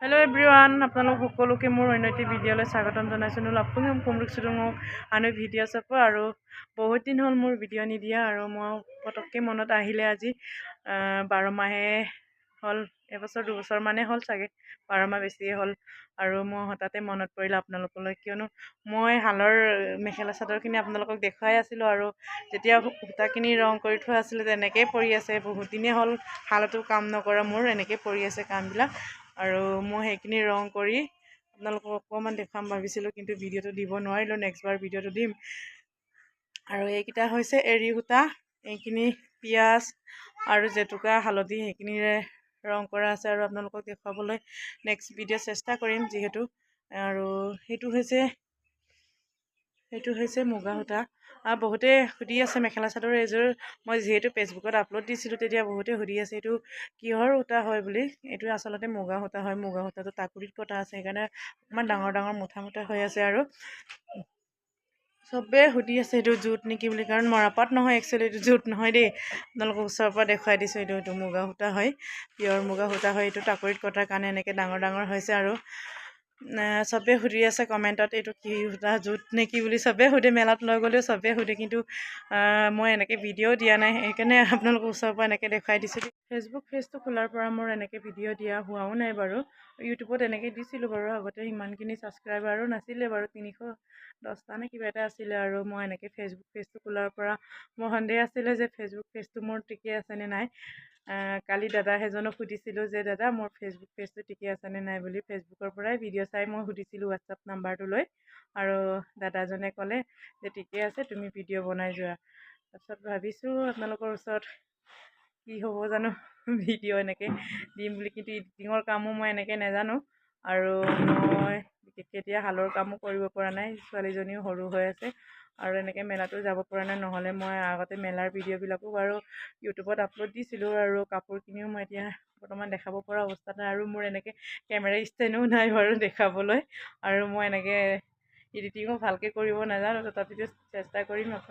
hello everyone আপোনালোক সকলোকে মোৰ অন্য এটি ভিডিঅ'লৈ স্বাগতম জনাইছোঁ লাপুঙম কুমৰুক সুৰুঙক আনো ভিডিঅ' চাব আৰু বহুত দিন হ'ল মোৰ ভিডিঅ' নিদিয়া আৰু মই পটককৈ মনত আহিলে আজি 12 মাহে হ'ল এবছৰ দুবছৰ মানে হ'ল চাগে 12 মাহ বেছিয়ে হ'ল আৰু মই হঠাতে মনত পৰিলে আপোনালোকলৈ কিয়নো মই হালৰ মেখেলা চাদৰখিনি আপোনালোকক দেখুৱাই আছিলোঁ আৰু যেতিয়া সূতাখিনি ৰং কৰি থোৱা আছিলে তেনেকৈ পৰি আছে বহুত দিনে হ'ল হালতো কাম নকৰা মোৰ এনেকৈ পৰি আছে কামবিলাক আৰু মই সেইখিনি ৰং কৰি আপোনালোকক অকণমান দেখাম ভাবিছিলোঁ কিন্তু ভিডিঅ'টো দিব নোৱাৰিলোঁ নেক্সটবাৰ ভিডিঅ'টো দিম আৰু এইকেইটা হৈছে এৰী সূতা এইখিনি পিঁয়াজ আৰু জেতুকা হালধি সেইখিনিৰে ৰং কৰা আছে আৰু আপোনালোকক দেখুৱাবলৈ নেক্সট ভিডিঅ' চেষ্টা কৰিম যিহেতু আৰু সেইটো হৈছে মুগা সূতা আৰু বহুতে সুধি আছে মেখেলা চাদৰ এযোৰ মই যিহেতু ফেচবুকত আপলোড দিছিলোঁ তেতিয়া বহুতে সুধি আছে এইটো কিহৰ সূতা হয় বুলি এইটো আচলতে মুগা সূতা হয় মুগা সূতাটো টাকুৰিত কটা আছে সেইকাৰণে অকণমান ডাঙৰ ডাঙৰ মুঠা মুঠা হৈ আছে আৰু চবে সুধি আছে এইটো জুত নেকি বুলি কাৰণ মৰাপাট নহয় একচুৱেলি এইটো জুত নহয় দেই আপোনালোকক ওচৰৰ পৰা দেখুৱাই দিছোঁ এইটো মুগা সূতা হয় পিয়ৰ মুগা সূতা হয় এইটো টাকুৰিত কটাৰ কাৰণে এনেকৈ ডাঙৰ ডাঙৰ হৈছে আৰু চবে সুধি আছে কমেণ্টত এইটো কি সূতা জুত নেকি বুলি চবে সুধে মেলাত লৈ গ'লেও চবে সুধে কিন্তু মই এনেকৈ ভিডিঅ' দিয়া নাই সেইকাৰণে আপোনালোকৰ ওচৰৰ পৰা এনেকৈ দেখুৱাই দিছোঁ ফেচবুক পেজটো খোলাৰ পৰা মোৰ এনেকৈ ভিডিঅ' দিয়া হোৱাও নাই বাৰু ইউটিউবত এনেকৈ দিছিলোঁ বাৰু আগতে সিমানখিনি ছাবস্ক্ৰাইবাৰো নাছিলে বাৰু 310টা নে কিবা এটা আছিলে আৰু মই এনেকৈ ফেচবুক পেজটো খোলাৰ পৰা মোৰ সন্দেহ আছিলে যে ফেচবুক পেজটো মোৰ ঠিকে আছেনে নাই কালি দাদা এজনক সুধিছিলোঁ যে দাদা মোৰ ফেচবুক পেজটো ঠিকে আছেনে নাই বুলি ফেচবুকৰ পৰাই ভিডিঅ' চাই মই সুধিছিলোঁ হোৱাটছআপ নাম্বাৰটো লৈ আৰু দাদাজনে ক'লে যে ঠিকে আছে তুমি ভিডিঅ' বনাই যোৱা তাৰপিছত ভাবিছোঁ আপোনালোকৰ ওচৰত কি হ'ব জানো ভিডিঅ' এনেকৈ দিম বুলি কিন্তু এডিটিঙৰ কামো মই এনেকৈ নাজানো আৰু মই বিশেষকৈ এতিয়া হালৰ কামো কৰিব পৰা নাই ছোৱালীজনীও সৰু হৈ আছে আৰু এনেকৈ মেলাতো যাব পৰা নাই নহ'লে মই আগতে মেলাৰ ভিডিঅ'বিলাকো বাৰু ইউটিউবত আপলোড দিছিলোঁ আৰু কাপোৰখিনিও মই এতিয়া বৰ্তমান দেখাব পৰা অৱস্থাত নাই আৰু মোৰ এনেকৈ কেমেৰা ষ্টেণ্ডো নাই বাৰু দেখাবলৈ আৰু মই এনেকৈ এডিটিঙো ভালকৈ কৰিব নাজানো তথাপিতো চেষ্টা কৰিম